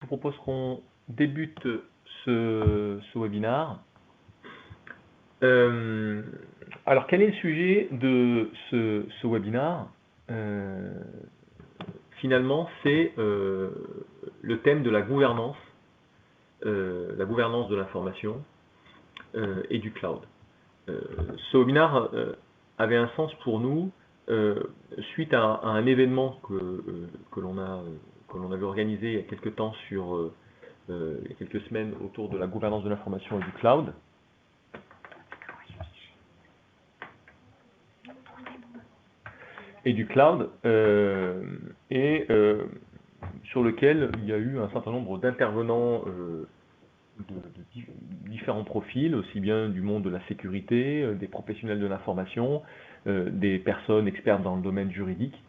Je vous propose qu'on débute ce webinaire. Alors, quel est le sujet de ce webinaire? Finalement, c'est le thème de la gouvernance de l'information et du cloud. Ce webinaire avait un sens pour nous suite à un événement que l'on avait organisé il y a quelques temps il y a quelques semaines autour de la gouvernance de l'information et du cloud. Sur lequel il y a eu un certain nombre d'intervenants de différents profils, aussi bien du monde de la sécurité, des professionnels de l'information, des personnes expertes dans le domaine juridique,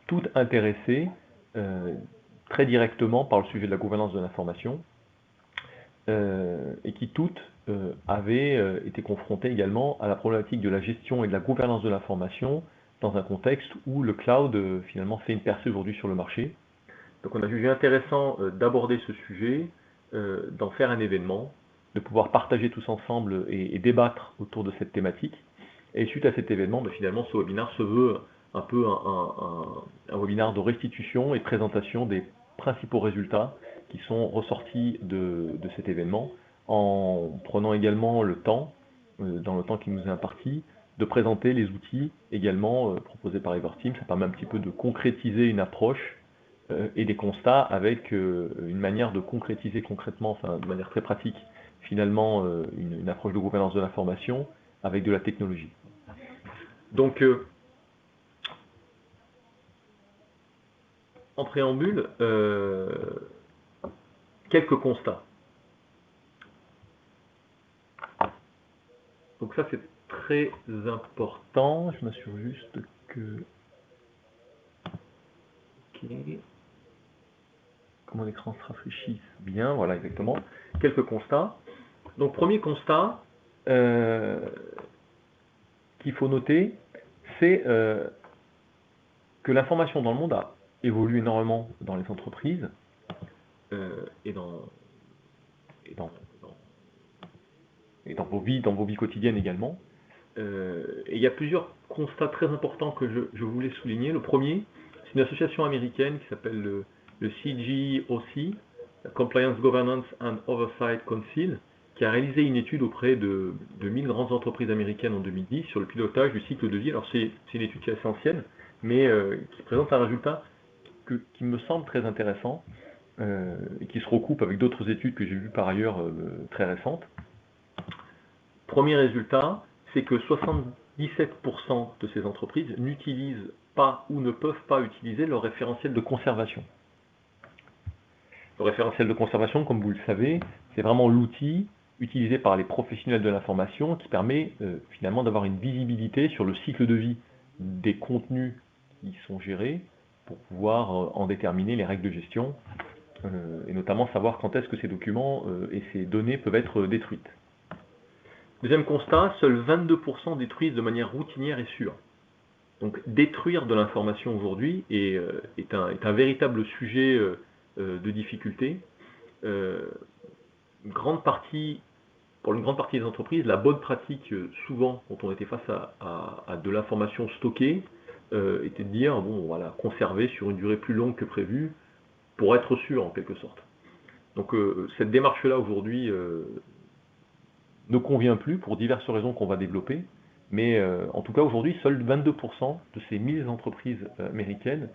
toutes intéressées très directement par le sujet de la gouvernance de l'information, et qui toutes avaient été confrontées également à la problématique de la gestion et de la gouvernance de l'information dans un contexte où le cloud finalement fait une percée aujourd'hui sur le marché. Donc on a jugé intéressant d'aborder ce sujet, d'en faire un événement, de pouvoir partager tous ensemble et débattre autour de cette thématique. Et suite à cet événement, finalement ce webinaire se veut un peu un webinaire de restitution et de présentation des principaux résultats qui sont ressortis de cet événement, en prenant également le temps, dans le temps qui nous est imparti, de présenter les outils également proposés par Everteam. Ça permet un petit peu de concrétiser une approche et des constats avec une manière de concrétiser concrètement, enfin de manière très pratique, finalement une approche de gouvernance de l'information avec de la technologie. Donc, en préambule, quelques constats. Donc ça, c'est très important. Je m'assure juste que... Ok. Comment l'écran se rafraîchisse bien, voilà, exactement. Quelques constats. Donc, premier constat qu'il faut noter, c'est que l'information dans le monde a évolué énormément dans les entreprises et dans vos vies quotidiennes également. Et il y a plusieurs constats très importants que je voulais souligner. Le premier, c'est une association américaine qui s'appelle le CGOC, Compliance Governance and Oversight Council, qui a réalisé une étude auprès de 1000 grandes entreprises américaines en 2010 sur le pilotage du cycle de vie. Alors c'est une étude qui est assez ancienne, mais qui présente un résultat qui me semble très intéressant, et qui se recoupe avec d'autres études que j'ai vues par ailleurs très récentes. Premier résultat, c'est que 77% de ces entreprises n'utilisent pas ou ne peuvent pas utiliser leur référentiel de conservation. Le référentiel de conservation, comme vous le savez, c'est vraiment l'outil utilisé par les professionnels de l'information qui permet finalement d'avoir une visibilité sur le cycle de vie des contenus qui sont gérés pour pouvoir en déterminer les règles de gestion et notamment savoir quand est-ce que ces documents et ces données peuvent être détruites. Deuxième constat, seuls 22% détruisent de manière routinière et sûre. Donc détruire de l'information aujourd'hui est un véritable sujet de difficulté. Pour une grande partie des entreprises, la bonne pratique, souvent, quand on était face à de l'information stockée, était de dire, bon, voilà, conserver sur une durée plus longue que prévu, pour être sûr, en quelque sorte. Donc, cette démarche-là, aujourd'hui, ne convient plus, pour diverses raisons qu'on va développer, mais en tout cas, aujourd'hui, seuls 22% de ces 1000 entreprises américaines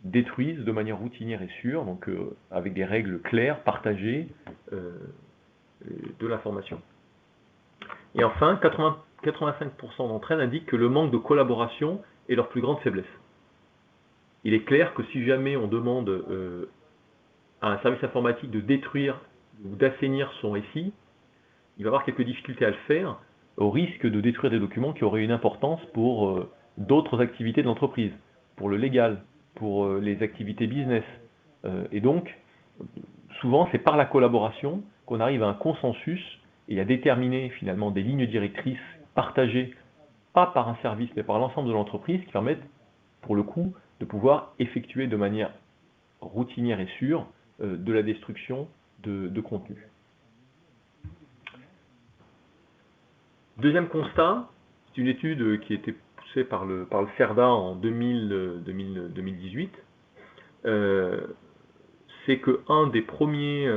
détruisent de manière routinière et sûre, donc avec des règles claires, partagées, de l'information. Et enfin, 85% d'entre elles indiquent que le manque de collaboration est leur plus grande faiblesse. Il est clair que si jamais on demande à un service informatique de détruire ou d'assainir son récit, il va avoir quelques difficultés à le faire, au risque de détruire des documents qui auraient une importance pour d'autres activités de l'entreprise, pour le légal, pour les activités business. Et donc, souvent, c'est par la collaboration qu'on arrive à un consensus et à déterminer finalement des lignes directrices partagées, pas par un service, mais par l'ensemble de l'entreprise, qui permettent, pour le coup, de pouvoir effectuer de manière routinière et sûre de la destruction de contenu. Deuxième constat, c'est une étude qui a été poussée par le CERDA en 2018. C'est qu'un des premiers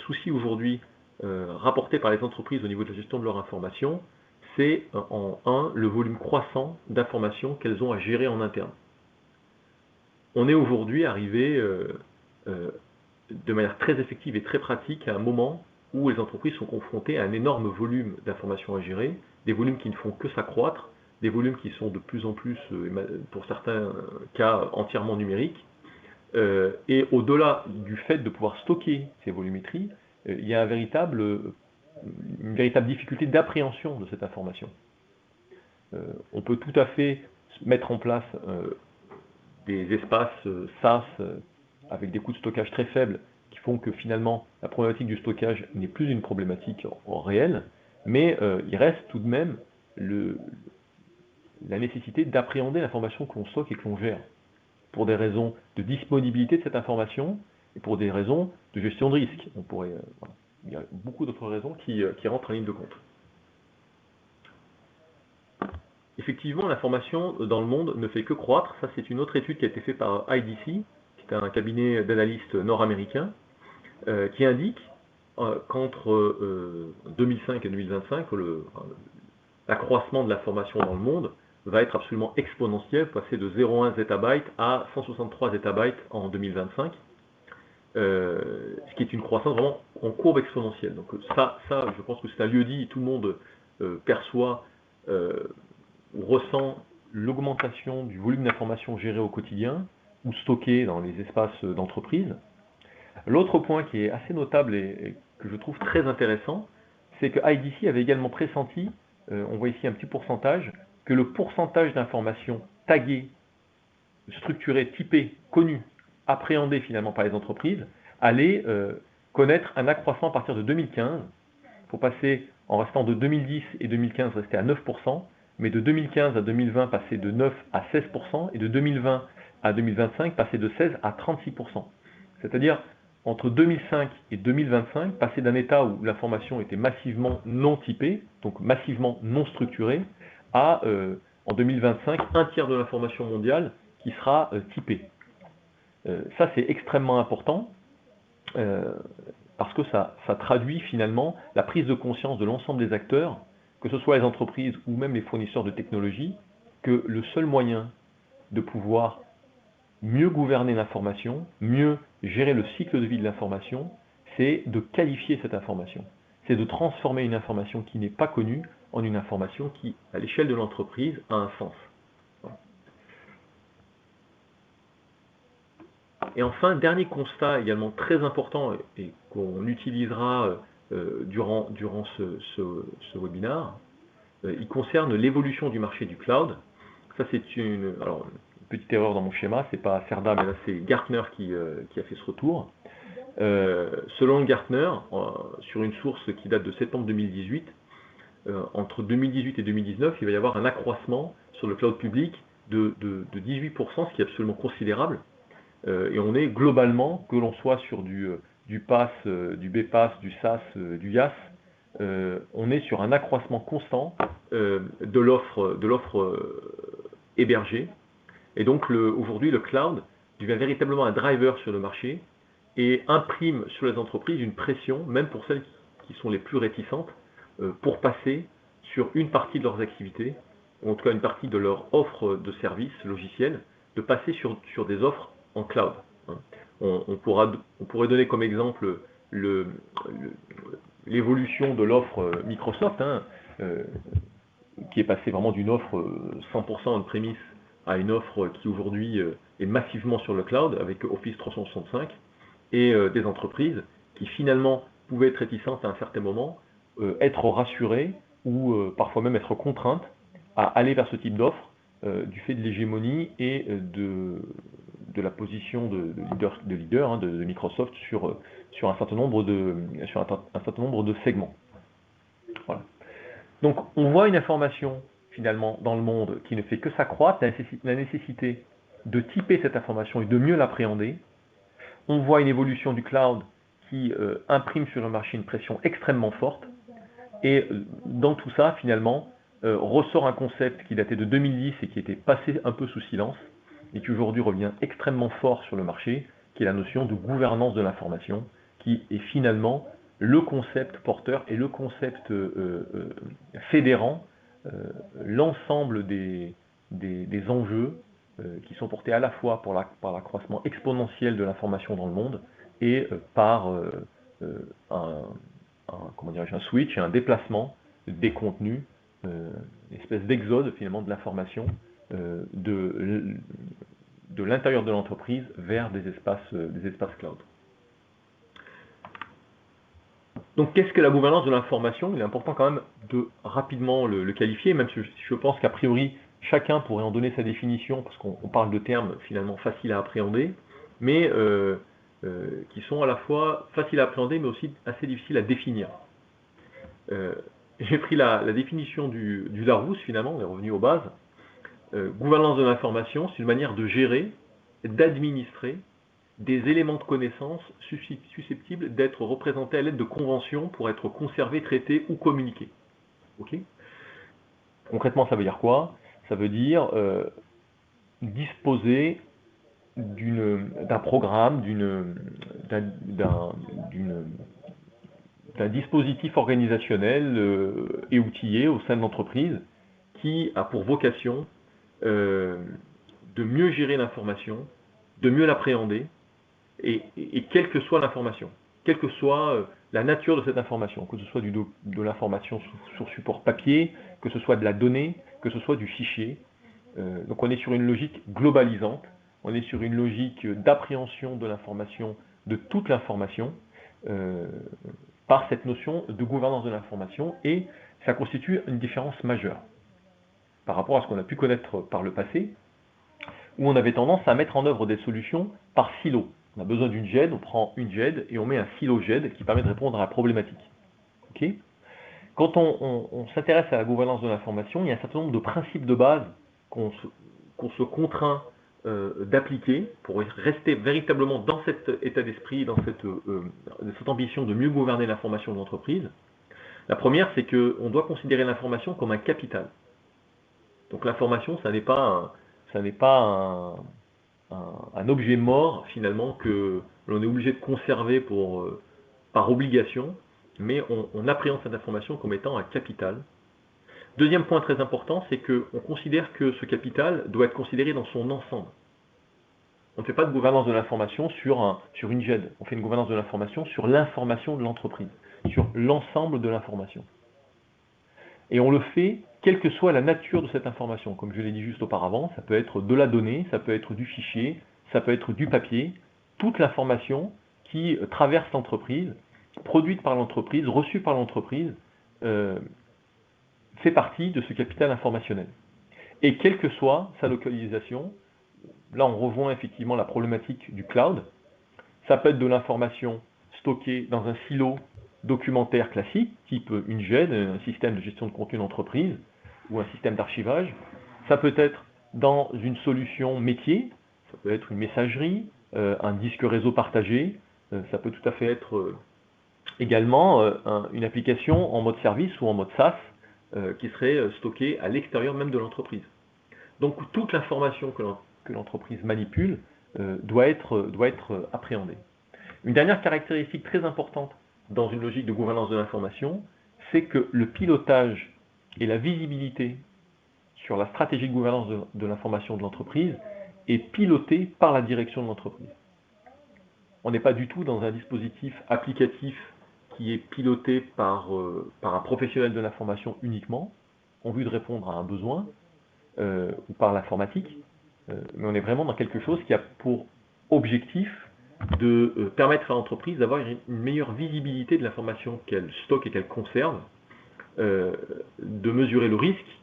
soucis aujourd'hui rapportés par les entreprises au niveau de la gestion de leur information, c'est le volume croissant d'informations qu'elles ont à gérer en interne. On est aujourd'hui arrivé de manière très effective et très pratique à un moment où les entreprises sont confrontées à un énorme volume d'informations à gérer, des volumes qui ne font que s'accroître, des volumes qui sont de plus en plus, pour certains cas, entièrement numériques. Et au-delà du fait de pouvoir stocker ces volumétries, il y a une véritable difficulté d'appréhension de cette information. On peut tout à fait mettre en place des espaces SaaS avec des coûts de stockage très faibles qui font que finalement la problématique du stockage n'est plus une problématique réelle, mais il reste tout de même la nécessité d'appréhender l'information que l'on stocke et que l'on gère, pour des raisons de disponibilité de cette information et pour des raisons de gestion de risque. Voilà. Il y a beaucoup d'autres raisons qui rentrent en ligne de compte. Effectivement, l'information dans le monde ne fait que croître. Ça, c'est une autre étude qui a été faite par IDC, qui est un cabinet d'analystes nord-américain, qui indique qu'entre 2005 et 2025, l'accroissement de l'information dans le monde va être absolument exponentiel, passer de 0,1 zettabyte à 163 zettabytes en 2025, ce qui est une croissance vraiment en courbe exponentielle. Donc ça je pense que c'est un lieu-dit, tout le monde perçoit ou ressent l'augmentation du volume d'informations gérées au quotidien ou stockées dans les espaces d'entreprise. L'autre point qui est assez notable et que je trouve très intéressant, c'est que IDC avait également pressenti, on voit ici un petit pourcentage, que le pourcentage d'informations taguées, structurées, typées, connues, appréhendées finalement par les entreprises, allait connaître un accroissement à partir de 2015, pour passer, en restant de 2010 et 2015, rester à 9%, mais de 2015 à 2020, passer de 9 à 16%, et de 2020 à 2025, passer de 16 à 36%. C'est-à-dire, entre 2005 et 2025, passer d'un état où l'information était massivement non typée, donc massivement non structurée, à, en 2025, un tiers de l'information mondiale qui sera typée. Ça, c'est extrêmement important, parce que ça traduit finalement la prise de conscience de l'ensemble des acteurs, que ce soit les entreprises ou même les fournisseurs de technologies, que le seul moyen de pouvoir mieux gouverner l'information, mieux gérer le cycle de vie de l'information, c'est de qualifier cette information. C'est de transformer une information qui n'est pas connue en une information qui, à l'échelle de l'entreprise, a un sens. Et enfin, dernier constat également très important et qu'on utilisera durant ce webinaire, il concerne l'évolution du marché du cloud. Ça, c'est une petite erreur dans mon schéma, c'est pas CERDA, mais là c'est Gartner qui a fait ce retour. Selon Gartner, sur une source qui date de septembre 2018, entre 2018 et 2019, il va y avoir un accroissement sur le cloud public de 18%, ce qui est absolument considérable. Et on est globalement, que l'on soit sur du PaaS, du BPaaS, du SaaS, du IaaS, on est sur un accroissement constant de l'offre hébergée. Et donc aujourd'hui, le cloud devient véritablement un driver sur le marché et imprime sur les entreprises une pression, même pour celles qui sont les plus réticentes, pour passer sur une partie de leurs activités, ou en tout cas une partie de leur offre de services logiciels, de passer sur des offres en cloud. On pourrait donner comme exemple l'évolution de l'offre Microsoft, qui est passée vraiment d'une offre 100% on-premise à une offre qui aujourd'hui est massivement sur le cloud avec Office 365, et des entreprises qui finalement pouvaient être réticentes à un certain moment, être rassurées ou parfois même être contraintes à aller vers ce type d'offre du fait de l'hégémonie et de la position de leader de Microsoft sur un certain nombre de segments. Voilà. Donc on voit une information finalement dans le monde qui ne fait que s'accroître, la nécessité de typer cette information et de mieux l'appréhender, On voit une évolution du cloud qui imprime sur le marché une pression extrêmement forte. Et dans tout ça, finalement, ressort un concept qui datait de 2010 et qui était passé un peu sous silence, et qui aujourd'hui revient extrêmement fort sur le marché, qui est la notion de gouvernance de l'information, qui est finalement le concept porteur et le concept fédérant l'ensemble des enjeux qui sont portés à la fois par l'accroissement exponentiel de l'information dans le monde et par un, comment dirais-je, un switch et un déplacement des contenus, une espèce d'exode finalement de l'information de l'intérieur de l'entreprise vers des espaces cloud. Donc qu'est-ce que la gouvernance de l'information? Il est important quand même de rapidement le qualifier, même si je pense qu'a priori chacun pourrait en donner sa définition, parce qu'on parle de termes finalement faciles à appréhender, mais qui sont à la fois faciles à appréhender, mais aussi assez difficiles à définir. J'ai pris la définition du Larousse, finalement, on est revenu aux bases. Gouvernance de l'information, c'est une manière de gérer, d'administrer des éléments de connaissance susceptibles d'être représentés à l'aide de conventions pour être conservés, traités ou communiqués. Okay. Concrètement, ça veut dire quoi? Ça veut dire disposer d'un programme, d'un dispositif organisationnel et outillé au sein de l'entreprise qui a pour vocation de mieux gérer l'information, de mieux l'appréhender, et quelle que soit l'information, quelle que soit la nature de cette information, que ce soit de l'information sur support papier, que ce soit de la donnée, que ce soit du fichier. Donc on est sur une logique globalisante, on est sur une logique d'appréhension de l'information, de toute l'information, par cette notion de gouvernance de l'information, et ça constitue une différence majeure par rapport à ce qu'on a pu connaître par le passé, où on avait tendance à mettre en œuvre des solutions par silo. On a besoin d'une GED, on prend une GED et on met un silo GED qui permet de répondre à la problématique. Okay. Quand on s'intéresse à la gouvernance de l'information, il y a un certain nombre de principes de base qu'on se contraint d'appliquer pour rester véritablement dans cet état d'esprit, dans cette ambition de mieux gouverner l'information de l'entreprise. La première, c'est qu'on doit considérer l'information comme un capital. Donc l'information, ça n'est pas un objet mort finalement que l'on est obligé de conserver par obligation, mais on appréhende cette information comme étant un capital. Deuxième point très important, c'est qu'on considère que ce capital doit être considéré dans son ensemble. On ne fait pas de gouvernance de l'information sur une GED, on fait une gouvernance de l'information sur l'information de l'entreprise, sur l'ensemble de l'information. Et on le fait quelle que soit la nature de cette information. Comme je l'ai dit juste auparavant, ça peut être de la donnée, ça peut être du fichier, ça peut être du papier, toute l'information qui traverse l'entreprise, produite par l'entreprise, reçue par l'entreprise, fait partie de ce capital informationnel. Et quelle que soit sa localisation, là on rejoint effectivement la problématique du cloud, ça peut être de l'information stockée dans un silo documentaire classique, type une GED, un système de gestion de contenu d'entreprise, ou un système d'archivage. Ça peut être dans une solution métier, ça peut être une messagerie, un disque réseau partagé, ça peut tout à fait être également une application en mode service ou en mode SaaS qui serait stockée à l'extérieur même de l'entreprise. Donc toute l'information que l'entreprise manipule doit être appréhendée. Une dernière caractéristique très importante dans une logique de gouvernance de l'information, c'est que le pilotage et la visibilité sur la stratégie de gouvernance de l'information de l'entreprise est piloté par la direction de l'entreprise. On n'est pas du tout dans un dispositif applicatif qui est piloté par un professionnel de l'information uniquement, en vue de répondre à un besoin, ou par l'informatique, mais on est vraiment dans quelque chose qui a pour objectif de permettre à l'entreprise d'avoir une meilleure visibilité de l'information qu'elle stocke et qu'elle conserve, de mesurer le risque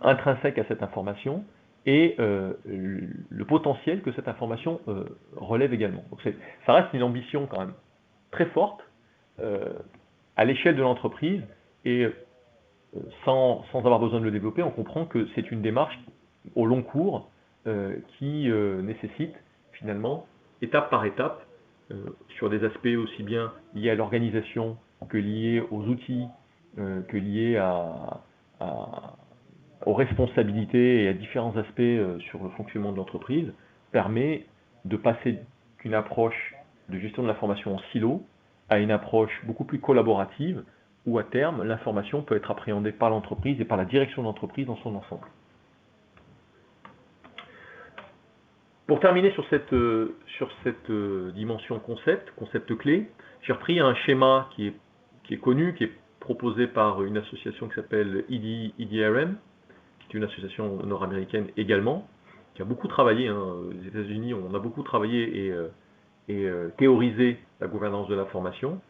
intrinsèque à cette information et le potentiel que cette information relève également. Donc ça reste une ambition quand même très forte à l'échelle de l'entreprise, et sans avoir besoin de le développer, on comprend que c'est une démarche au long cours qui nécessite finalement, étape par étape, sur des aspects aussi bien liés à l'organisation que liés aux outils, que liés aux responsabilités et à différents aspects sur le fonctionnement de l'entreprise, permet de passer d'une approche de gestion de l'information en silo à une approche beaucoup plus collaborative, où à terme, l'information peut être appréhendée par l'entreprise et par la direction de l'entreprise dans son ensemble. Pour terminer sur cette dimension concept clé, j'ai repris un schéma qui est connu, qui est proposé par une association qui s'appelle EDRM, qui est une association nord-américaine également, qui a beaucoup travaillé, aux États-Unis, on a beaucoup travaillé et théorisé la gouvernance de l'information.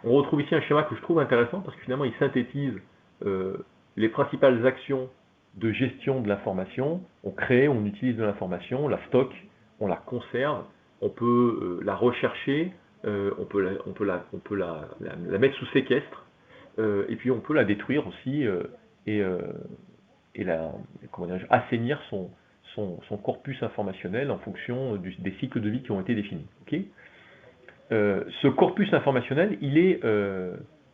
On retrouve ici un schéma que je trouve intéressant parce que finalement il synthétise les principales actions de gestion de l'information. On crée, on utilise de l'information, on la stocke, on la conserve, on peut la rechercher, on peut la mettre sous séquestre, et puis on peut la détruire aussi et assainir son corpus informationnel en fonction des cycles de vie qui ont été définis. Okay, ce corpus informationnel,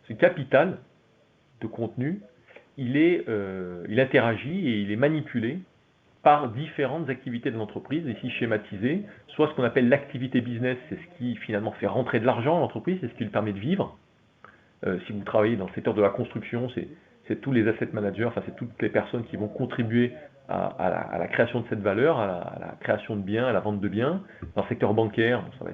c'est capital de contenu, il interagit et il est manipulé par différentes activités de l'entreprise, ici schématisées, soit ce qu'on appelle l'activité business, c'est ce qui finalement fait rentrer de l'argent à l'entreprise, c'est ce qui lui permet de vivre. Si vous travaillez dans le secteur de la construction, c'est tous les asset managers, enfin c'est toutes les personnes qui vont contribuer à la création de cette valeur, à la création de biens, à la vente de biens. Dans le secteur bancaire, ça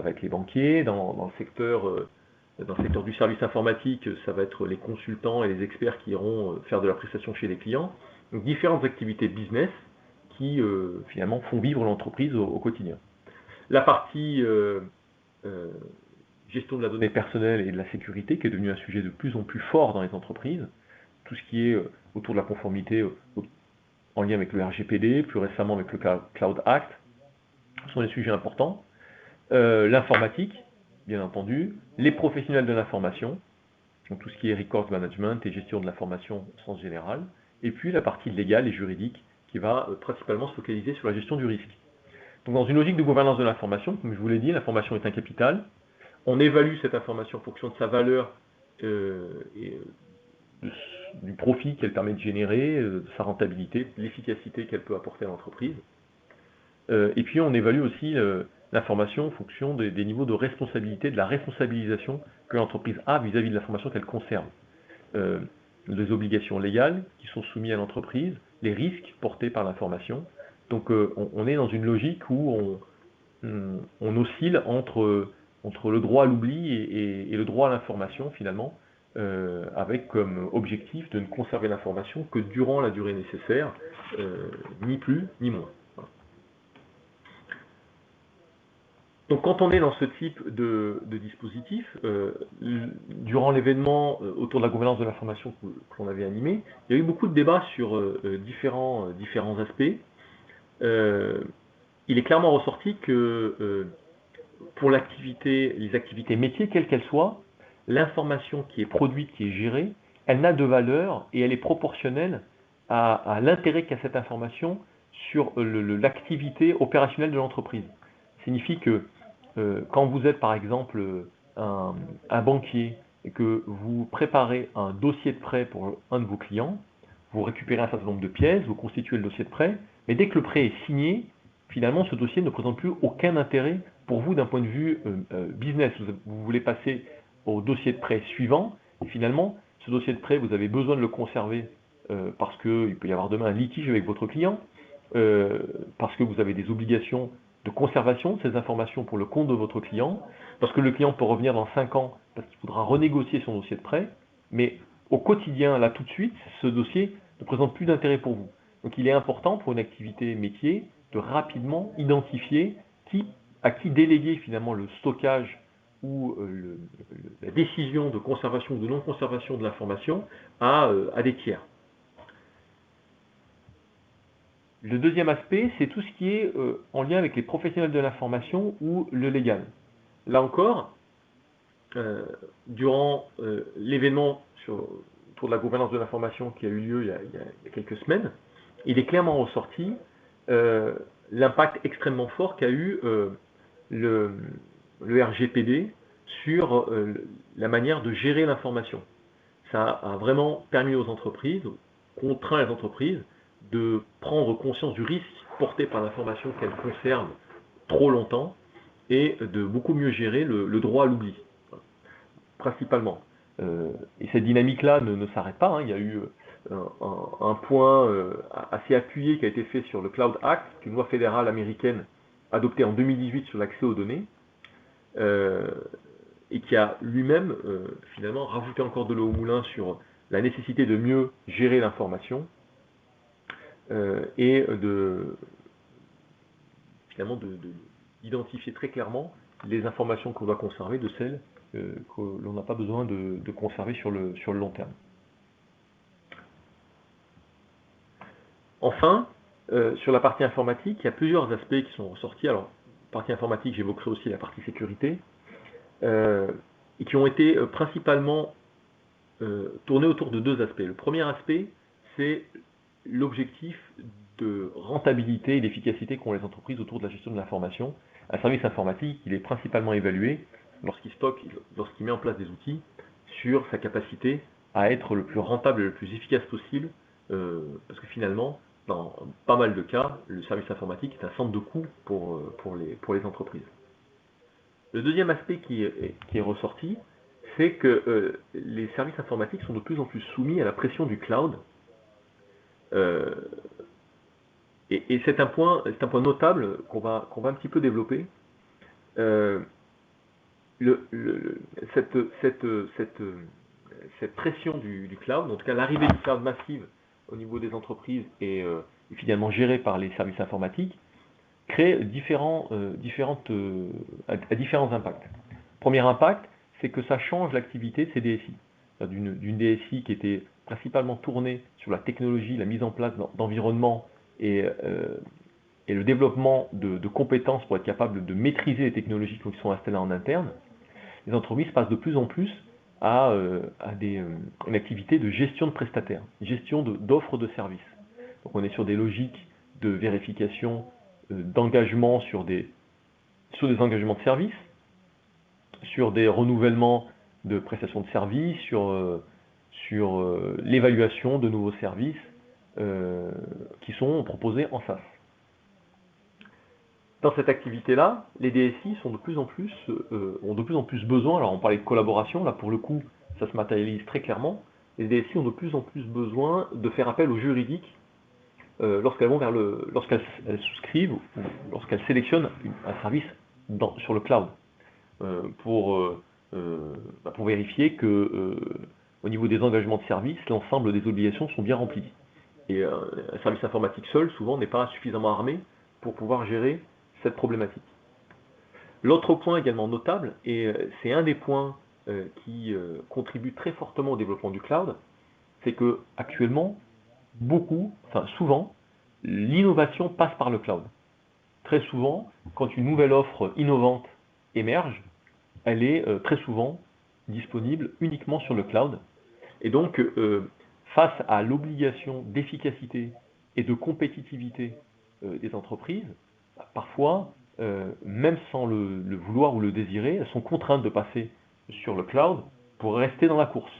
va être les banquiers. Dans le secteur du service informatique, ça va être les consultants et les experts qui iront faire de la prestation chez les clients. Donc différentes activités de business qui finalement font vivre l'entreprise au quotidien. La partie gestion de la donnée personnelle et de la sécurité, qui est devenu un sujet de plus en plus fort dans les entreprises, tout ce qui est autour de la conformité en lien avec le RGPD, plus récemment avec le Cloud Act, sont des sujets importants. L'informatique, bien entendu, les professionnels de l'information, donc tout ce qui est record management et gestion de l'information au sens général, et puis la partie légale et juridique qui va principalement se focaliser sur la gestion du risque. Donc dans une logique de gouvernance de l'information, comme je vous l'ai dit, l'information est un capital. On évalue cette information en fonction de sa valeur et du profit qu'elle permet de générer, de sa rentabilité, de l'efficacité qu'elle peut apporter à l'entreprise. Et puis on évalue aussi l'information en fonction des niveaux de responsabilité, de la responsabilisation que l'entreprise a vis-à-vis de l'information qu'elle conserve. Les obligations légales qui sont soumises à l'entreprise, les risques portés par l'information. Donc on est dans une logique où on oscille entre le droit à l'oubli et le droit à l'information finalement, avec comme objectif de ne conserver l'information que durant la durée nécessaire, ni plus ni moins. Donc quand on est dans ce type de dispositif, durant l'événement autour de la gouvernance de l'information que l'on avait animé, il y a eu beaucoup de débats sur différents aspects. Il est clairement ressorti que pour les activités métiers, quelles qu'elles soient, l'information qui est produite, qui est gérée, elle n'a de valeur et elle est proportionnelle à l'intérêt qu'a cette information sur l'activité opérationnelle de l'entreprise. Ça signifie que quand vous êtes par exemple un banquier et que vous préparez un dossier de prêt pour un de vos clients, vous récupérez un certain nombre de pièces, vous constituez le dossier de prêt, mais dès que le prêt est signé, finalement ce dossier ne présente plus aucun intérêt pour vous d'un point de vue business. Vous voulez passer au dossier de prêt suivant, et finalement ce dossier de prêt, vous avez besoin de le conserver parce qu'il peut y avoir demain un litige avec votre client, parce que vous avez des obligations de conservation de ces informations pour le compte de votre client, parce que le client peut revenir dans 5 ans, parce qu'il faudra renégocier son dossier de prêt, mais au quotidien, là tout de suite, ce dossier ne présente plus d'intérêt pour vous. Donc il est important pour une activité métier de rapidement identifier à qui déléguer finalement le stockage ou la décision de conservation ou de non-conservation de l'information à des tiers. Le deuxième aspect, c'est tout ce qui est en lien avec les professionnels de l'information ou le légal. Là encore, durant l'événement autour de la gouvernance de l'information qui a eu lieu il y a quelques semaines, il est clairement ressorti euh, l'impact extrêmement fort qu'a eu le, le RGPD sur la manière de gérer l'information. Ça a vraiment permis aux entreprises, contraint les entreprises, de prendre conscience du risque porté par l'information qu'elles conservent trop longtemps et de beaucoup mieux gérer le droit à l'oubli, principalement. Et cette dynamique-là ne s'arrête pas, hein. Il y a eu un point assez appuyé qui a été fait sur le Cloud Act, une loi fédérale américaine adoptée en 2018 sur l'accès aux données, et qui a lui-même finalement rajouté encore de l'eau au moulin sur la nécessité de mieux gérer l'information et finalement d'identifier très clairement les informations qu'on doit conserver de celles que l'on n'a pas besoin de conserver sur le long terme. Enfin, sur la partie informatique, il y a plusieurs aspects qui sont ressortis. Alors, partie informatique, j'évoquerai aussi la partie sécurité, et qui ont été principalement tournés autour de deux aspects. Le premier aspect, c'est l'objectif de rentabilité et d'efficacité qu'ont les entreprises autour de la gestion de l'information. Un service informatique, il est principalement évalué lorsqu'il met en place des outils, sur sa capacité à être le plus rentable et le plus efficace possible, parce que finalement, dans pas mal de cas, le service informatique est un centre de coût pour les entreprises. Le deuxième aspect qui est ressorti, c'est que les services informatiques sont de plus en plus soumis à la pression du cloud. Et c'est un point notable qu'on va un petit peu développer. Cette pression du cloud, en tout cas l'arrivée du cloud massive au niveau des entreprises et finalement gérée par les services informatiques, crée différents impacts. Premier impact, c'est que ça change l'activité de ces DSI. D'une DSI qui était principalement tournée sur la technologie, la mise en place d'environnements et le développement de compétences pour être capable de maîtriser les technologies qui sont installées en interne, les entreprises passent de plus en plus à une activité de gestion de prestataires, gestion d'offres de services. Donc on est sur des logiques de vérification, d'engagement sur des engagements de services, sur des renouvellements de prestations de services, sur l'évaluation de nouveaux services qui sont proposés en SaaS. Dans cette activité-là, les DSI ont de plus en plus besoin, alors on parlait de collaboration, là pour le coup ça se matérialise très clairement, les DSI ont de plus en plus besoin de faire appel au juridique lorsqu'elles souscrivent ou lorsqu'elles sélectionnent un service sur le cloud, pour vérifier que au niveau des engagements de service, l'ensemble des obligations sont bien remplies. Et un service informatique seul, souvent, n'est pas suffisamment armé pour pouvoir gérer cette problématique. L'autre point également notable, et c'est un des points qui contribue très fortement au développement du cloud, c'est que actuellement, souvent, l'innovation passe par le cloud. Très souvent, quand une nouvelle offre innovante émerge, elle est très souvent disponible uniquement sur le cloud. Et donc, face à l'obligation d'efficacité et de compétitivité des entreprises, parfois, même sans le vouloir ou le désirer, elles sont contraintes de passer sur le cloud pour rester dans la course.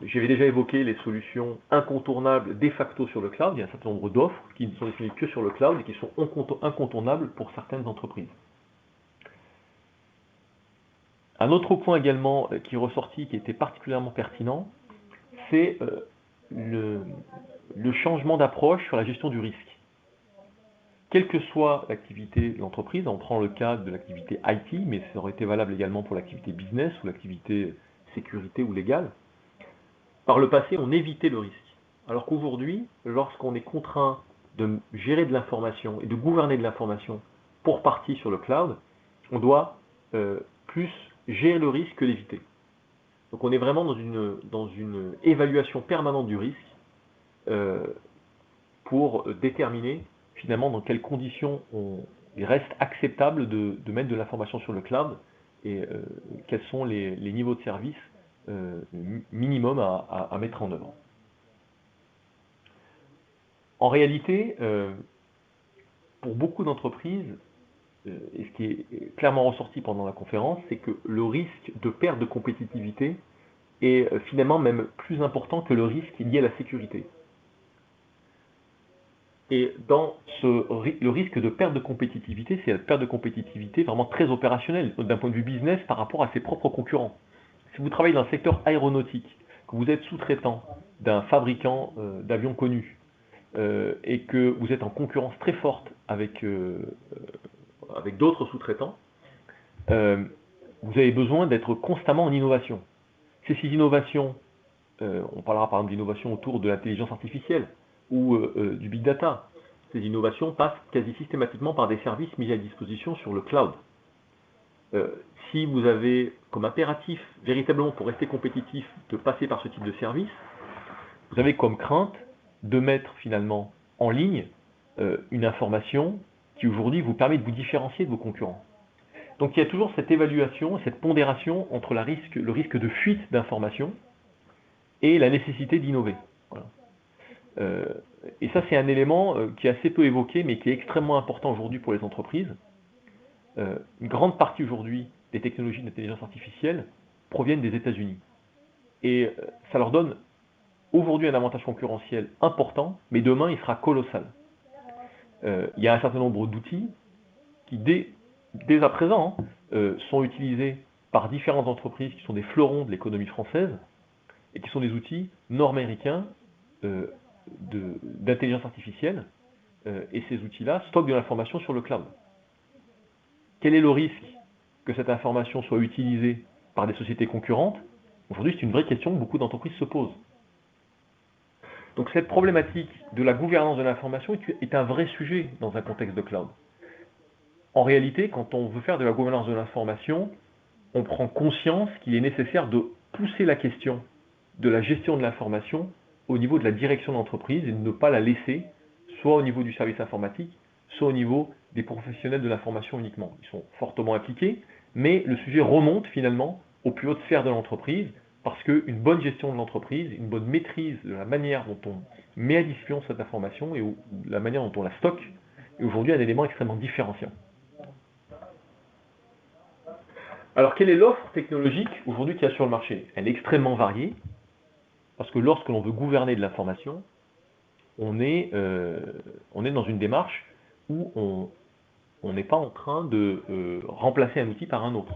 J'avais déjà évoqué les solutions incontournables de facto sur le cloud. Il y a un certain nombre d'offres qui ne sont disponibles que sur le cloud et qui sont incontournables pour certaines entreprises. Un autre point également qui est ressorti, qui était particulièrement pertinent, c'est le changement d'approche sur la gestion du risque. Quelle que soit l'activité de l'entreprise, on prend le cas de l'activité IT, mais ça aurait été valable également pour l'activité business ou l'activité sécurité ou légale. Par le passé, on évitait le risque. Alors qu'aujourd'hui, lorsqu'on est contraint de gérer de l'information et de gouverner de l'information pour partie sur le cloud, on doit plus gérer le risque que l'éviter. Donc on est vraiment dans une évaluation permanente du risque pour déterminer finalement dans quelles conditions il reste acceptable de mettre de l'information sur le cloud et quels sont les niveaux de service minimum à mettre en œuvre. En réalité, pour beaucoup d'entreprises, et ce qui est clairement ressorti pendant la conférence, c'est que le risque de perte de compétitivité est finalement même plus important que le risque lié à la sécurité. Et le risque de perte de compétitivité, c'est la perte de compétitivité vraiment très opérationnelle d'un point de vue business par rapport à ses propres concurrents. Si vous travaillez dans le secteur aéronautique, que vous êtes sous-traitant d'un fabricant d'avions connu, et que vous êtes en concurrence très forte avec d'autres sous-traitants, vous avez besoin d'être constamment en innovation. Ces innovations, on parlera par exemple d'innovation autour de l'intelligence artificielle ou du big data. Ces innovations passent quasi systématiquement par des services mis à disposition sur le cloud. Si vous avez comme impératif, véritablement pour rester compétitif, de passer par ce type de service, vous avez comme crainte de mettre finalement en ligne une information qui aujourd'hui vous permet de vous différencier de vos concurrents. Donc il y a toujours cette évaluation, cette pondération entre le risque de fuite d'informations et la nécessité d'innover. Voilà. Et ça, c'est un élément qui est assez peu évoqué, mais qui est extrêmement important aujourd'hui pour les entreprises. Une grande partie aujourd'hui des technologies d'intelligence artificielle proviennent des États-Unis. Et ça leur donne aujourd'hui un avantage concurrentiel important, mais demain, il sera colossal. Il y a un certain nombre d'outils qui, dès à présent, sont utilisés par différentes entreprises qui sont des fleurons de l'économie française et qui sont des outils nord-américains d'intelligence artificielle. Et ces outils-là stockent de l'information sur le cloud. Quel est le risque que cette information soit utilisée par des sociétés concurrentes? Aujourd'hui, c'est une vraie question que beaucoup d'entreprises se posent. Donc cette problématique de la gouvernance de l'information est un vrai sujet dans un contexte de cloud. En réalité, quand on veut faire de la gouvernance de l'information, on prend conscience qu'il est nécessaire de pousser la question de la gestion de l'information au niveau de la direction de l'entreprise et de ne pas la laisser soit au niveau du service informatique, soit au niveau des professionnels de l'information uniquement. Ils sont fortement impliqués, mais le sujet remonte finalement aux plus hautes sphères de l'entreprise parce qu'une bonne gestion de l'entreprise, une bonne maîtrise de la manière dont on met à disposition cette information et la manière dont on la stocke est aujourd'hui un élément extrêmement différenciant. Alors, quelle est l'offre technologique aujourd'hui qu'il y a sur le marché? Elle est extrêmement variée, parce que lorsque l'on veut gouverner de l'information, on est dans une démarche où on n'est pas en train de remplacer un outil par un autre.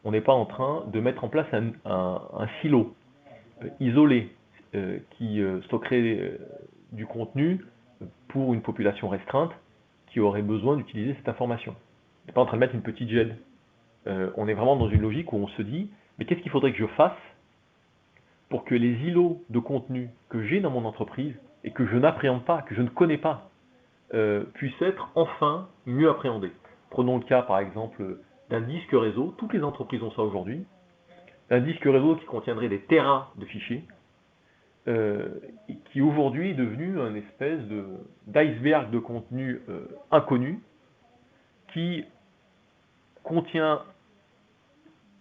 On n'est pas en train de mettre en place un silo isolé qui stockerait du contenu pour une population restreinte qui aurait besoin d'utiliser cette information. On n'est pas en train de mettre une petite gel. On est vraiment dans une logique où on se dit, mais qu'est-ce qu'il faudrait que je fasse pour que les îlots de contenu que j'ai dans mon entreprise et que je n'appréhende pas, que je ne connais pas, puissent être enfin mieux appréhendés. Prenons le cas par exemple d'un disque réseau, toutes les entreprises ont ça aujourd'hui, d'un disque réseau qui contiendrait des terras de fichiers, et qui aujourd'hui est devenu un espèce d'iceberg de contenu inconnu, qui contient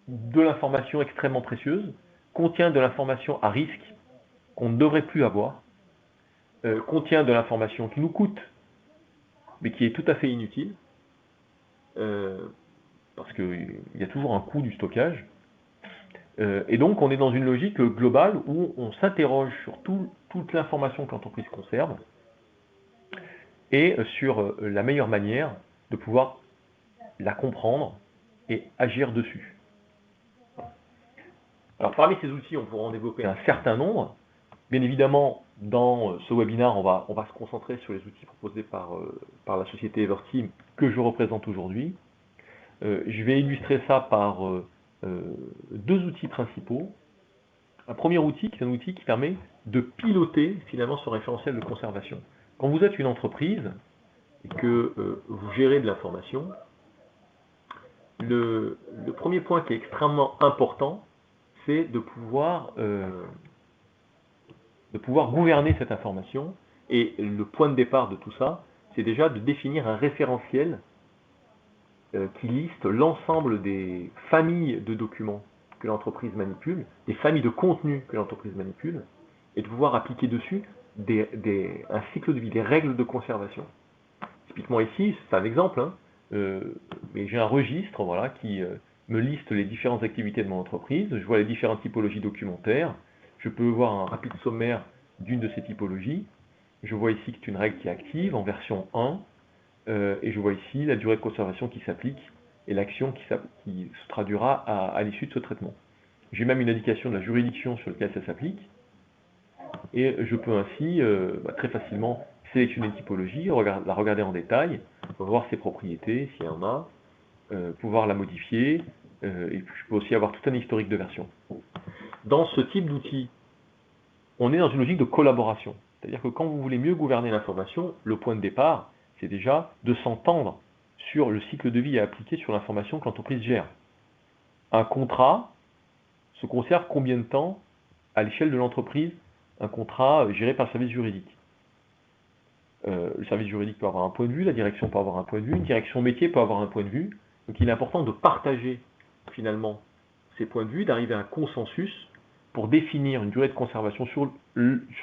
de l'information extrêmement précieuse, contient de l'information à risque qu'on ne devrait plus avoir, contient de l'information qui nous coûte, mais qui est tout à fait inutile, parce qu'il y a toujours un coût du stockage. Et donc on est dans une logique globale où on s'interroge sur toute l'information que l'entreprise conserve et sur la meilleure manière de pouvoir la comprendre et agir dessus. Alors parmi ces outils, on pourra en développer un certain nombre. Bien évidemment, dans ce webinaire, on va se concentrer sur les outils proposés par la société Everteam que je représente aujourd'hui. Je vais illustrer ça par deux outils principaux. Un premier outil qui est un outil qui permet de piloter finalement ce référentiel de conservation. Quand vous êtes une entreprise et que vous gérez de l'information, le premier point qui est extrêmement important, c'est de pouvoir gouverner cette information. Et le point de départ de tout ça, c'est déjà de définir un référentiel qui liste l'ensemble des familles de documents que l'entreprise manipule, des familles de contenus que l'entreprise manipule, et de pouvoir appliquer dessus un cycle de vie, des règles de conservation. Typiquement ici, c'est un exemple, hein, mais j'ai un registre voilà, qui me liste les différentes activités de mon entreprise. Je vois les différentes typologies documentaires. Je peux voir un rapide sommaire d'une de ces typologies. Je vois ici que c'est une règle qui est active en version 1. Et je vois ici la durée de conservation qui s'applique et l'action qui se traduira à l'issue de ce traitement. J'ai même une indication de la juridiction sur laquelle ça s'applique. Et je peux ainsi très facilement sélectionner une typologie, la regarder en détail, voir ses propriétés, s'il y en a, pouvoir la modifier, et puis je peux aussi avoir tout un historique de version. Dans ce type d'outil, on est dans une logique de collaboration. C'est-à-dire que quand vous voulez mieux gouverner l'information, le point de départ, c'est déjà de s'entendre sur le cycle de vie à appliquer sur l'information que l'entreprise gère. Un contrat se conserve combien de temps à l'échelle de l'entreprise, un contrat géré par le service juridique? Le service juridique peut avoir un point de vue, la direction peut avoir un point de vue, une direction métier peut avoir un point de vue. Donc il est important de partager finalement ces points de vue, d'arriver à un consensus pour définir une durée de conservation sur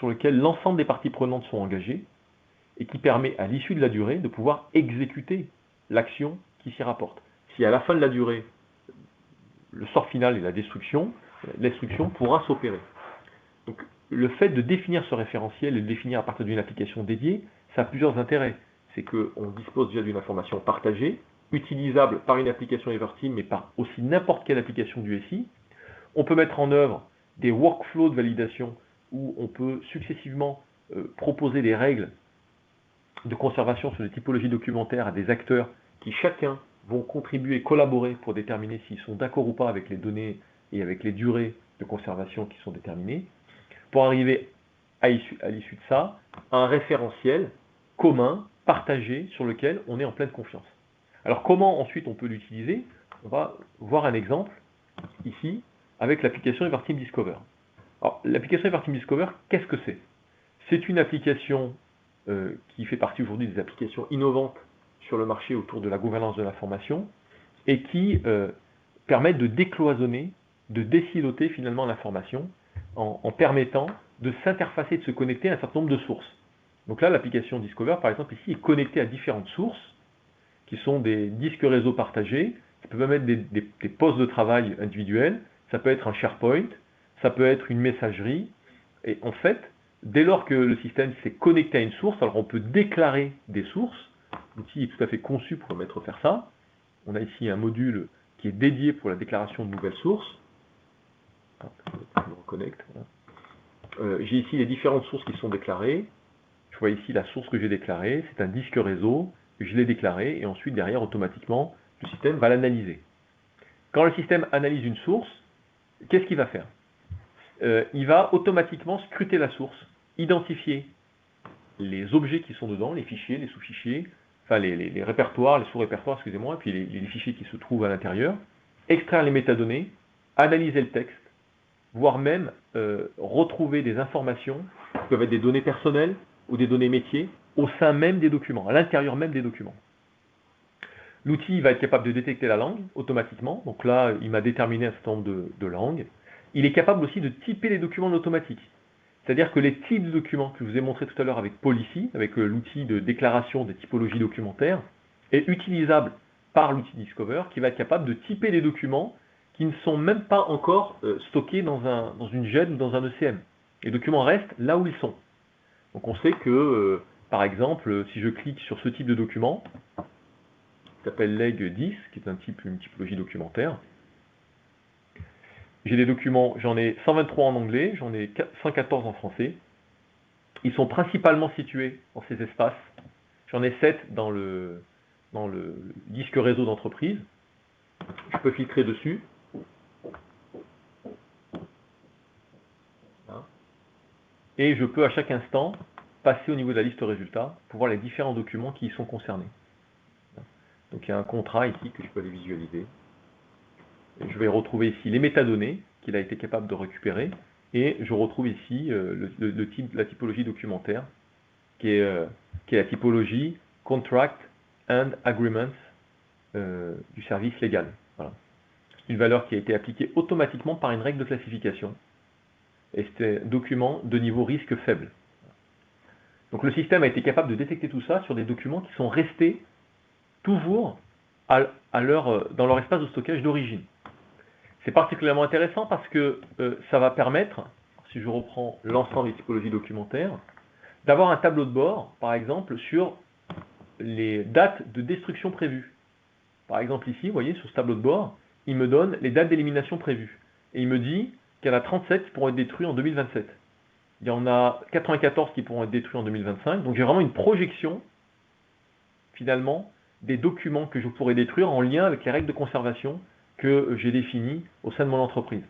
laquelle l'ensemble des parties prenantes sont engagées et qui permet à l'issue de la durée de pouvoir exécuter l'action qui s'y rapporte. Si à la fin de la durée, le sort final est la destruction, l'instruction pourra s'opérer. Donc le fait de définir ce référentiel et de le définir à partir d'une application dédiée, ça a plusieurs intérêts. C'est qu'on dispose déjà d'une information partagée, utilisable par une application Everteam, mais par aussi n'importe quelle application du SI. On peut mettre en œuvre des workflows de validation où on peut successivement proposer des règles de conservation sur des typologies documentaires à des acteurs qui chacun vont contribuer, collaborer pour déterminer s'ils sont d'accord ou pas avec les données et avec les durées de conservation qui sont déterminées, pour arriver à l'issue de ça, à un référentiel commun, partagé, sur lequel on est en pleine confiance. Alors comment ensuite on peut l'utiliser? On va voir un exemple ici avec l'application Everteam Discover. Alors l'application Everteam Discover, qu'est-ce que c'est? C'est une application qui fait partie aujourd'hui des applications innovantes sur le marché autour de la gouvernance de l'information et qui permettent de décloisonner, de désiloter finalement l'information en permettant de s'interfacer, de se connecter à un certain nombre de sources. Donc là, l'application Discover, par exemple, ici, est connectée à différentes sources, qui sont des disques réseau partagés, ça peut même être des postes de travail individuels, ça peut être un SharePoint, ça peut être une messagerie, et en fait, dès lors que le système s'est connecté à une source, alors on peut déclarer des sources, l'outil est tout à fait conçu pour permettre de faire ça. On a ici un module qui est dédié pour la déclaration de nouvelles sources. Je me reconnecte. J'ai ici les différentes sources qui sont déclarées. Je vois ici la source que j'ai déclarée, c'est un disque réseau, je l'ai déclaré, et ensuite derrière, automatiquement, le système va l'analyser. Quand le système analyse une source, qu'est-ce qu'il va faire? Il va automatiquement scruter la source, identifier les objets qui sont dedans, les fichiers, les sous-fichiers, enfin les répertoires, les sous-répertoires, excusez-moi, et puis les fichiers qui se trouvent à l'intérieur, extraire les métadonnées, analyser le texte, voire même retrouver des informations qui peuvent être des données personnelles ou des données métiers au sein même des documents, à l'intérieur même des documents. L'outil va être capable de détecter la langue automatiquement, donc là il m'a déterminé un certain nombre de langues. Il est capable aussi de typer les documents en automatique. C'est-à-dire que les types de documents que je vous ai montré tout à l'heure avec Policy, avec l'outil de déclaration des typologies documentaires, est utilisable par l'outil Discover qui va être capable de typer les documents qui ne sont même pas encore stockés dans une GED ou dans un ECM. Les documents restent là où ils sont. Donc on sait que, par exemple, si je clique sur ce type de document, qui s'appelle leg 10, qui est une typologie documentaire, j'ai des documents, j'en ai 123 en anglais, j'en ai 114 en français. Ils sont principalement situés dans ces espaces. J'en ai 7 dans le disque réseau d'entreprise. Je peux filtrer dessus. Et je peux à chaque instant passer au niveau de la liste résultats pour voir les différents documents qui y sont concernés. Donc il y a un contrat ici que je peux aller visualiser. Et je vais retrouver ici les métadonnées qu'il a été capable de récupérer. Et je retrouve ici la typologie documentaire qui est la typologie Contract and Agreements du service légal. Voilà. C'est une valeur qui a été appliquée automatiquement par une règle de classification. Et c'est un document de niveau risque faible. Donc le système a été capable de détecter tout ça sur des documents qui sont restés toujours dans leur espace de stockage d'origine. C'est particulièrement intéressant parce que ça va permettre, si je reprends l'ensemble des typologies documentaires, d'avoir un tableau de bord, par exemple, sur les dates de destruction prévues. Par exemple ici, vous voyez, sur ce tableau de bord, il me donne les dates d'élimination prévues. Et il me dit qu'il y en a 37 qui pourront être détruits en 2027. Il y en a 94 qui pourront être détruits en 2025. Donc j'ai vraiment une projection, finalement, des documents que je pourrais détruire en lien avec les règles de conservation que j'ai définies au sein de mon entreprise.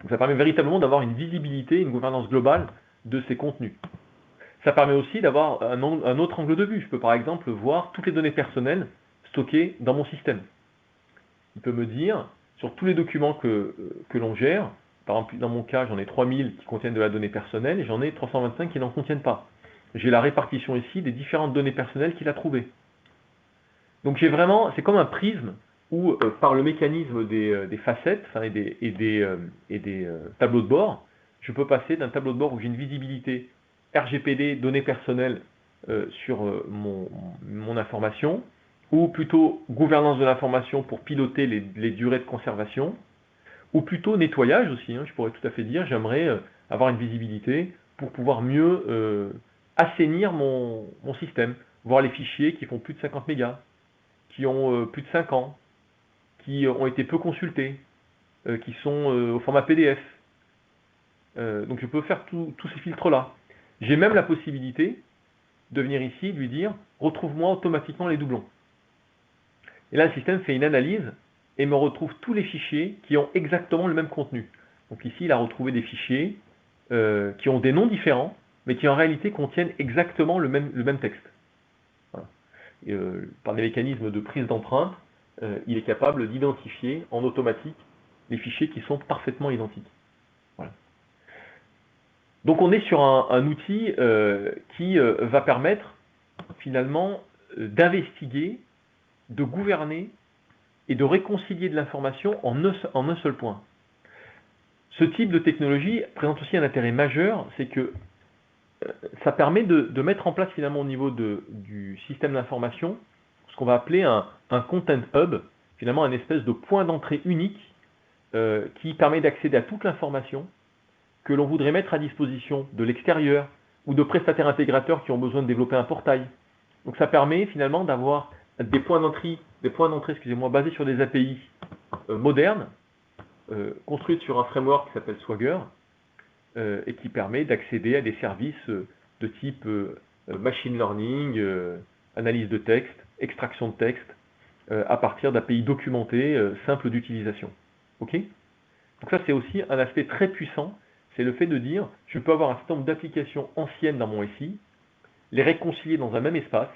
Donc ça permet véritablement d'avoir une visibilité, une gouvernance globale de ces contenus. Ça permet aussi d'avoir un autre angle de vue. Je peux par exemple voir toutes les données personnelles stockées dans mon système. Il peut me dire, sur tous les documents que l'on gère, par exemple dans mon cas j'en ai 3000 qui contiennent de la donnée personnelle et j'en ai 325 qui n'en contiennent pas. J'ai la répartition ici des différentes données personnelles qu'il a trouvées. Donc j'ai vraiment, c'est comme un prisme où par le mécanisme des facettes et des tableaux de bord, je peux passer d'un tableau de bord où j'ai une visibilité RGPD, données personnelles sur mon information, ou plutôt gouvernance de l'information pour piloter les durées de conservation, ou plutôt nettoyage aussi, je pourrais tout à fait dire, j'aimerais avoir une visibilité pour pouvoir mieux assainir mon système, voir les fichiers qui font plus de 50 mégas, qui ont plus de 5 ans, qui ont été peu consultés, qui sont au format PDF. Donc je peux faire tous ces filtres-là. J'ai même la possibilité de venir ici et de lui dire « retrouve-moi automatiquement les doublons ». Et là, le système fait une analyse et me retrouve tous les fichiers qui ont exactement le même contenu. Donc ici, il a retrouvé des fichiers qui ont des noms différents, mais qui en réalité contiennent exactement le même texte. Voilà. Et, par des mécanismes de prise d'empreinte, il est capable d'identifier en automatique les fichiers qui sont parfaitement identiques. Voilà. Donc on est sur un outil qui va permettre finalement d'investiguer, de gouverner et de réconcilier de l'information en un seul point. Ce type de technologie présente aussi un intérêt majeur, c'est que ça permet de mettre en place finalement au niveau du système d'information ce qu'on va appeler un content hub, finalement un espèce de point d'entrée unique qui permet d'accéder à toute l'information que l'on voudrait mettre à disposition de l'extérieur ou de prestataires intégrateurs qui ont besoin de développer un portail. Donc ça permet finalement d'avoir des points d'entrée, basés sur des API modernes, construites sur un framework qui s'appelle Swagger, et qui permet d'accéder à des services de type machine learning, analyse de texte, extraction de texte, à partir d'API documentées, simples d'utilisation. Ok ? Donc ça c'est aussi un aspect très puissant, c'est le fait de dire, je peux avoir un certain nombre d'applications anciennes dans mon SI, les réconcilier dans un même espace,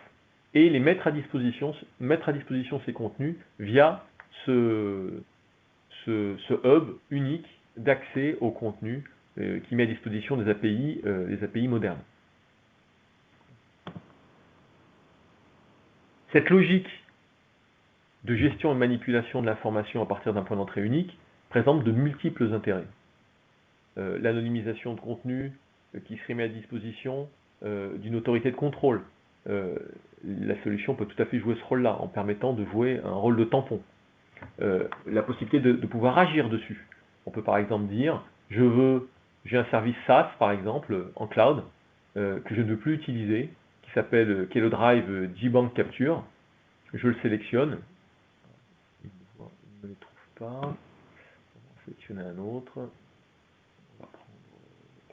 et les mettre à disposition ces contenus via ce hub unique d'accès au contenu qui met à disposition des API modernes. Cette logique de gestion et de manipulation de l'information à partir d'un point d'entrée unique présente de multiples intérêts. L'anonymisation de contenu qui serait mis à disposition d'une autorité de contrôle. La solution peut tout à fait jouer ce rôle-là en permettant de jouer un rôle de tampon. La possibilité de pouvoir agir dessus. On peut par exemple dire, j'ai un service SaaS par exemple en cloud que je ne veux plus utiliser, qui est le drive JBank Capture. Je le sélectionne. Il ne le trouve pas. On va sélectionner un autre. On va prendre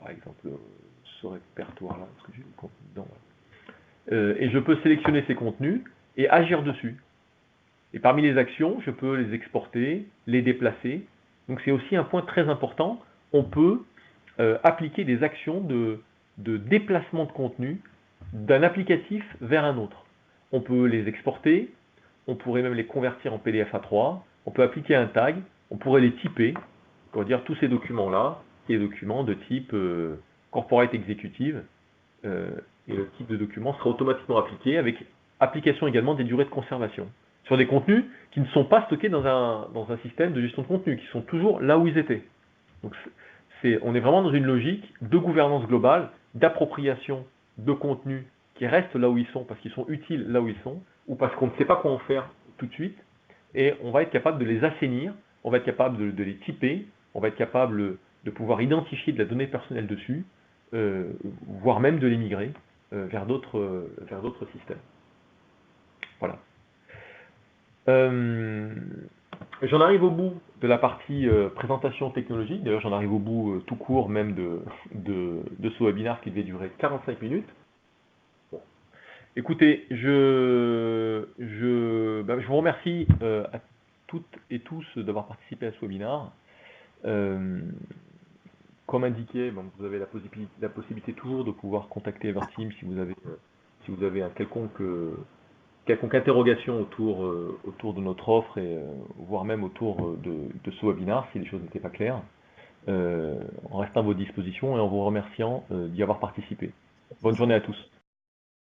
par exemple ce répertoire-là, parce que j'ai le contenu dedans. Et je peux sélectionner ces contenus et agir dessus. Et parmi les actions, je peux les exporter, les déplacer. Donc c'est aussi un point très important. On peut appliquer des actions de déplacement de contenu d'un applicatif vers un autre. On peut les exporter, on pourrait même les convertir en PDF A3, on peut appliquer un tag, on pourrait les typer, pour dire tous ces documents-là, des documents de type corporate executive, et le type de document sera automatiquement appliqué avec application également des durées de conservation sur des contenus qui ne sont pas stockés dans un système de gestion de contenu, qui sont toujours là où ils étaient. Donc on est vraiment dans une logique de gouvernance globale, d'appropriation de contenu qui restent là où ils sont parce qu'ils sont utiles là où ils sont, ou parce qu'on ne sait pas quoi en faire tout de suite, et on va être capable de les assainir, on va être capable de les typer, on va être capable de pouvoir identifier de la donnée personnelle dessus, voire même de les migrer vers d'autres systèmes. Voilà. J'en arrive au bout de la partie présentation technologique. D'ailleurs, j'en arrive au bout tout court même de ce webinaire qui devait durer 45 minutes. Bon. Écoutez, je vous remercie à toutes et tous d'avoir participé à ce webinaire. Comme indiqué, vous avez la possibilité toujours de pouvoir contacter Everteam si vous avez un quelconque interrogation autour de notre offre et voire même autour de ce webinaire si les choses n'étaient pas claires, en restant à vos dispositions et en vous remerciant d'y avoir participé. Bonne journée à tous.